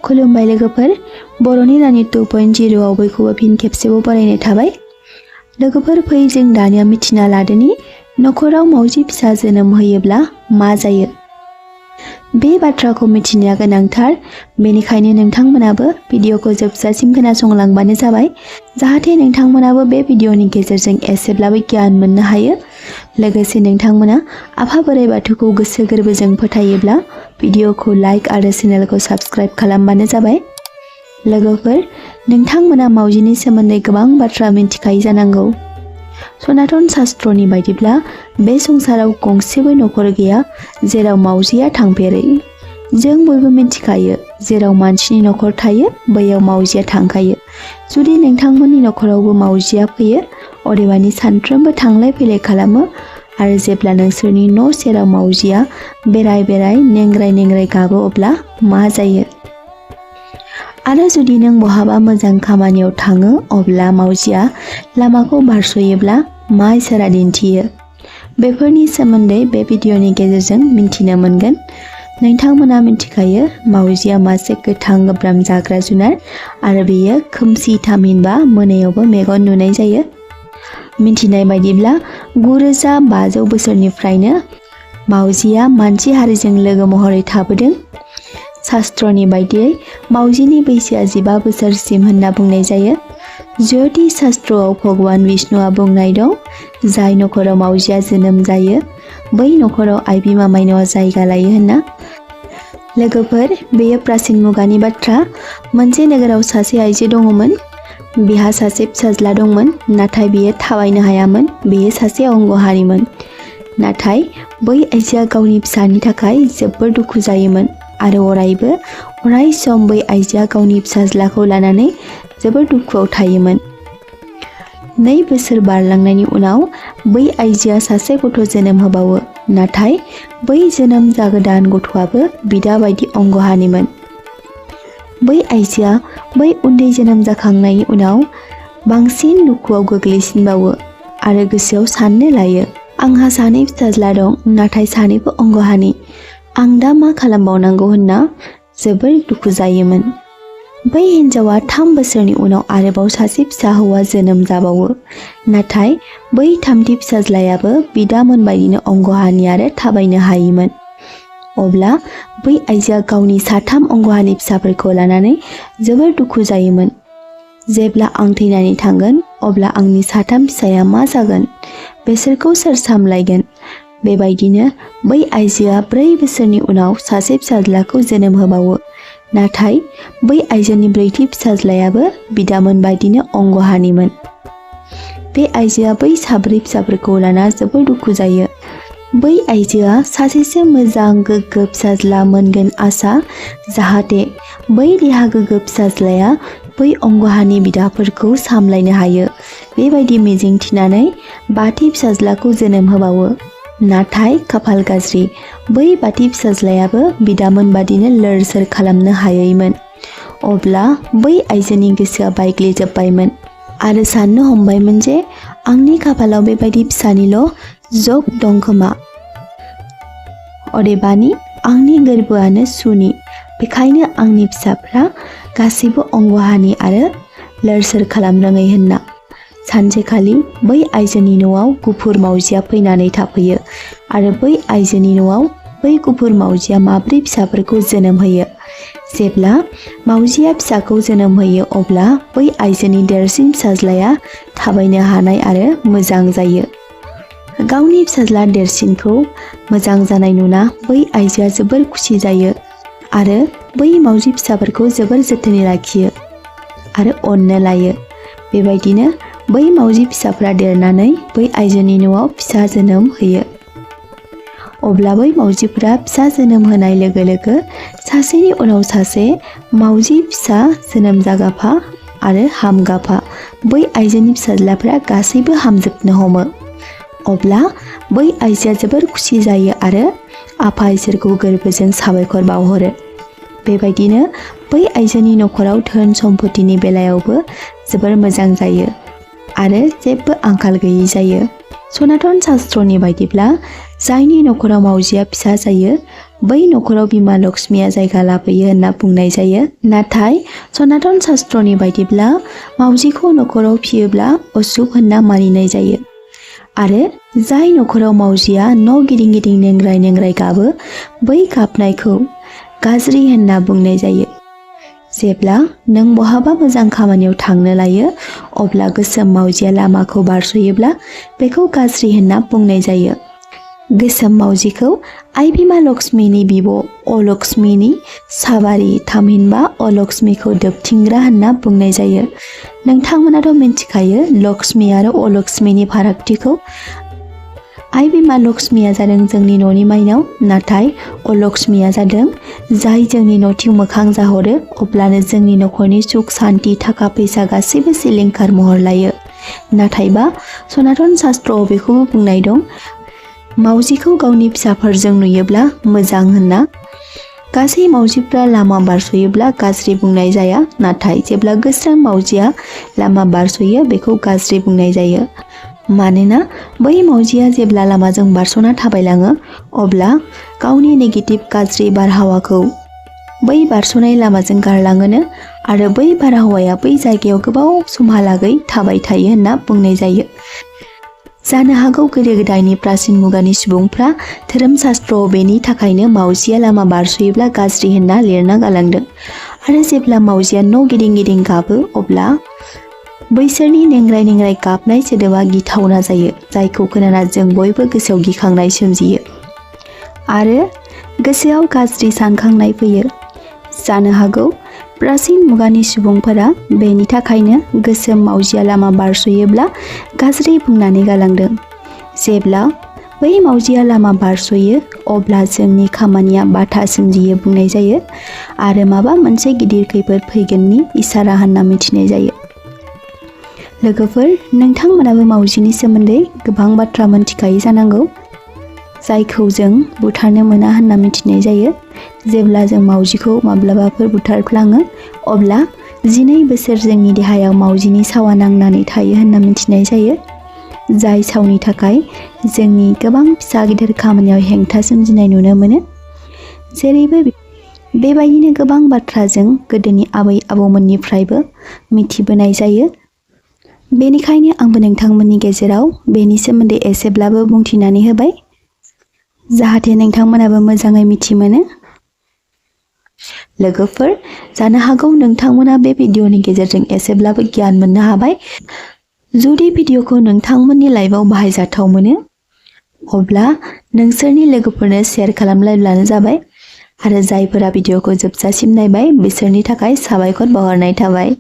खुलुमबाय लोगोफोर, बर'नि रानि 2.0 आव बयखौबो फिन खेबसेबाव बरायनाय थाबाय। लोगोफोर फै जों दानिया मिथिना लादोनि नखराव मावजि फिसा जोनोम होयोब्ला मा जायो। बे बाथ्राखौ मिथिनाया गोनांथार, बेनिखायनो नोंथांमोनाबो भिडिअखौ जोबजासिम खोनासंलांबानो जाबाय, जाहाथे नोंथांमोनाबो बे भिडिअनि गेजेरजों एसेब्लाबो गियान मोननो हायो। लोगोसे नोंथांमोना आफा बोराइ बाथौखौ गोसो गोरबोजों फोथायोब्ला भिडिअखौ लाइक आरो चेनेलखौ साबस्क्राइब खालामबानो जाबाय। लोगोफोर, नोंथांमोना मावजिनि सोमोन्दै गोबां बाथ्रा मिन्थिखायो जानांगौ। सनातन शास्त्रनि बायदिब्ला बे संसाराव गंसेबो नखर गैया जेराव मावजिया थांफेरै। जों बयबो मिन्थिखायो, जेराव मानसिनि नखर थायो बैयाव मावजिया थांखायो। जुदि नोंथांमोननि नखरावबो मावजिया फैयो, अदेबानि सानफ्रोमबो थांलाय फैलाय खालामो आरो जेब्ला नोंसोरनि न' सेराव मावजिया बेराय बेराय नेंग्राय नेंग्राय गाबो अब्ला मा जायो? आरो जुदि नों बहाबा मोजां खामानियाव थाङो अब्ला मावजिया लामाखौ बारस'योब्ला मा इसारा दिन्थियो? बेफोरनि सोमोन्दै बे भिडिअनि गेजेरजों मिन्थिनो मोनगोन। नोंथांमोना मिन्थिखायो मावजिया मासे गोथां गोब्राम जाग्रा जुनार आरो बेयो खोमसि थामहिनबा मोनायावबो मेगन नुनाय जायो। मिन्थिनाय बायदिब्ला 9500 बोसोरनिफ्रायनो मावजिया मानसि हारिजों लोगो महरै थाबोदों। शास्त्रनि बायदियै मावजिनि बैसोआ 15 बोसोरसिम होनना बुंनाय जायो। ज्योतिष शास्त्रआव भगवान विष्णुआ बुंनाय दं, जाय नखराव मावजिया जोनोम जायो बै नखराव आइ बिमा माइनावआ जायगा लायो होनना। लोगोफोर, बेयो प्राचीन मुगानि बाथ्रा। मोनसे नोगोराव सासे आइजो दङमोन। बिहा सासे फिसाज्ला दंमोन, नाथाय बियो थाबायनो हायामोन। बेयो सासे अंगहारिमोन। नाथाय बै आइजोआ गावनि फिसानि थाखाय जोबोर दुखु जायोमोन आरो अराय सम बै आइजोआ गावनि फिसाज्लाखौ लानानै जोबोर दुखुआव थायोमोन। 2 बोसोर बारलांनायनि उनाव बै आइजोआ सासे गथ' जोनोम होबावो, नाथाय बै जोनोम जागोदान गथ'आबो बिदा बायदि अंगहानिमोन। बै आइजोआ बै उन्दै जोनोम जाखांनायनि उनाव बांसिन दुखुआव गोग्लैसिनबावो आरो गोसोआव साननो लायो, आंहा 2 फिसाज्ला दं, नाथाय 2बो अंगहानि। आं दा मा खालामबावनांगौ होनना जोबोर दुखु जायोमोन। बै हिन्जावा 3 बोसोरनि उनाव आरोबाव सासे फिसा हौवा जोनोम जाबावो, नाथाय बै 3थि फिसाज्लायाबो बिदामोन बायदिनो अंगहानि आरो थाबायनो हायिमोन। अब्ला बै आइजोआ गावनि 3 अंगहानि फिसाफोरखौ लानानै जोबोर दुखु जायोमोन। जेब्ला आं थैनानै थांगोन अब्ला आंनि 3 फिसाया मा जागोन? बेसोरखौ सोर सामलायगोन? बेबायदिनो बै आइजोआ 4 बोसोरनि उनाव सासे फिसाज्लाखौ जोनोम होबावो, नाथाय बै आइजोनि 4थि फिसाज्लायाबो बिदामोन बायदिनो अंगहानिमोन। बे आइजोआ बै 4 फिसाफोरखौ लाना जोबोर दुखु जायो। बै आइजोआ सासेसो मोजां गोग्गो फिसाज्ला मोनगोन आसा, जाहाथे बै देहा गोग्गो फिसाज्लाया बै अंगहानि बिदाफोरखौ सामलायनो हायो। बेबायदि मिजिं थिनानै 5थि फिसाज्लाखौ जोनोम होबावो। नाथाय खाफाल गाज्रि, बै 5थि फिसाज्लायाबो बिदामोन बादिनो लोर सोर खालामनो हायैमोन। अब्ला बै आइजोनि गोसोआ बायग्लिजोब्बायमोन आरो साननो हमबायमोन जे आंनि खाफालाव बेबायदि फिसानिल' जग दं खोमा। अदेबानि आंनि गोर्बोआनो सुनि, बेखायनो आंनि फिसाफ्रा गासैबो अंगहानि आरो लोर सोर खालामरोङै होनना। सानसेखालि बै आइजोनि न'आव गुफुर मावजिया फैनानै थाफैयो आरो बै आइजोनि न'आव बै गुफुर मावजिया 4 फिसाफोरखौ जोनोम होयो। जेब्ला मावजिया फिसाखौ जोनोम होयो अब्ला बै आइजोनि देरसिन फिसाज्लाया थाबायनो हानाय आरो मोजां जायो। गावनि फिसाज्ला देरसिनखौ मोजां जानाय नुना बै आइजोआ जोबोर खुसि जायो आरो बै मावजि फिसाफोरखौ जोबोर जोथोनै लाखियो आरो अननो लायो। बेबायदिनो बै मावजि फिसाफ्रा देरनानै बै आइजोनि न'आव फिसा जोनोम होयो। अब्ला बै मावजिफोरा फिसा जोनोम होनाय लोगो लोगो सासेनि उनाव सासे मावजि फिसा जोनोम जागाफा आरो हामगाफा बै आइजोनि फिसाज्लाफ्रा गासैबो हामजोबनो हमो। अब्ला बै आइजोआ जोबोर खुसि जायो आरो आफा इसोरखौ गोर्बोजों साबायखर बावहरो। बेबायदिनो बै आइजोनि नखराव धोन सम्पतिनि बेलायावबो जोबोर मोजां जायो आरो जेबो आंखाल गैयै जायो। सनातन शास्त्रनि बायदिब्ला जायनि नखराव मावजिया फिसा जायो बै नखराव बिमा लक्ष्मीया जायगा लाफैयो होनना बुंनाय जायो। नाथाय सनातन शास्त्रनि बायदिब्ला मावजिखौ नखराव फियोब्ला अशुभ होनना मानिनाय जायो आरो जाय नखराव मावजिया न' गिदिं गिदिं नेंग्राय नेंग्राय गाबो बै गाबनायखौ गाज्रि होनना बुंनाय जायो। जेब्ला नों बहाबा मोजां खामानियाव थांनो लायो अब्ला गोसोम मावजिया लामाखौ बारस'योब्ला बेखौ गाज्रि होनना बुंनाय जायो। गोसोम मावजिखौ आइ बिमा लक्ष्मीनि बिब' अलक्ष्मीनि सावारि थामहिनबा अलक्ष्मीखौ दोबथिंग्रा होनना बुंनाय जायो। नोंथांमोनाथ' मिन्थिखायो लक्ष्मी आरो अलक्ष्मीनि फारागथिखौ। आइ बिमा लक्ष्मीया जादों जोंनि न'नि माइनाव, नाथाय अलक्ष्मीया जादों जाय जोंनि न'थिं मोखां जाहरो अब्लानो जोंनि नखरनि सुख सान्ति थाखा फैसा गासैबो सिलिंखार महर लायो। नाथायबा सनातन शास्त्रआव बेखौबो बुंनाय दं मावजिखौ गावनि फिसाफोरजों नुयोब्ला मोजां होनना। गासै मावजिफ्रा लामा बारस'योब्ला गाज्रि बुंनाय जाया, नाथाय जेब्ला गोसोम मावजिया लामा बारस'यो बेखौ गाज्रि बुंनाय जायो। मानोना बै मावजिया जेब्ला लामाजों बारस'ना थाबायलाङो अब्ला गावनि नेगेटिभ गाज्रि बारहावाखौ बै बारस'नाय लामाजों गारलाङोनो आरो बै बारहावाया बै जायगायाव गोबाव समहालागै थाबाय थायो होनना बुंनाय जायो। जानो हागौ गोदो गोदायनि प्राचीन मुगानि सुबुंफ्रा धोरोम शास्त्रआव बेनि थाखायनो मावजिया लामा बारस'योब्ला गाज्रि होनना लिरना गालांदों आरो जेब्ला मावजिया न' गिदिं गिदिं गाबो अब्ला बैसोरनि नेंग्राय नेंग्राय गाबनाय सोदोबा गिथावना जायो, जायखौ खोनाना जों बयबो गोसोआव गिखांनाय सोमजियो आरो गोसोआव गाज्रि सानखांनाय फैयो। जानो हागौ प्राचीन मुगानि सुबुंफोरा बेनि थाखायनो गोसोम मावजिया लामा बारस'योब्ला गाज्रि बुंनानै गालांदों। जेब्ला बै मावजिया लामा बारस'यो अब्ला जोंनि खामानिया बाथा सोमजियो बुंनाय जायो आरो माबा मोनसे गिदिर खैफोद फैगोननि इसारा होनना मिथिनाय जायो। लोगोफोर, नोंथांमोनाबो मावजिनि सोमोन्दै गोबां बाथ्रा मोनथिखायो जानांगौ, जायखौ जों बुथारनो मोना होनना मिथिनाय जायो। जेब्ला जों मावजिखौ माब्लाबाफोर बुथारफ्लाङो अब्ला 12 बोसोर जोंनि देहायाव मावजिनि सावा नांनानै थायो होनना मिथिनाय जायो, जाय सावनि थाखाय जोंनि गोबां फिसा गिदिर खामानियाव हेंथा सोमजिनाय नुनो मोनो। जेरैबो बेबायदिनो गोबां बाथ्रा जों गोदोनि आबै आबौमोननिफ्रायबो मिथिबोनाय जायो। बेनिखायनो आंबो नोंथांमोननि गेजेराव बेनि सोमोन्दै एसेब्लाबो बुंथिनानै होबाय, जाहाथे नोंथांमोनाबो मोजाङै मिथिमोनो। लोगोफोर, जानो हागौ नोंथांमोना बे भिडिअनि गेजेरजों एसेब्लाबो गियान मोननो हाबाय। जुदि भिडिअखौ नोंथांमोननि लाइफआव बाहायजाथाव मोनो अब्ला नोंसोरनि लोगोफोरनो शेयार खालामलायब्लानो जाबाय आरो जायफोरा भिडिअखौ जोबजासिम नायबाय बिसोरनि थाखाय साबायखर बावहरनाय थाबाय।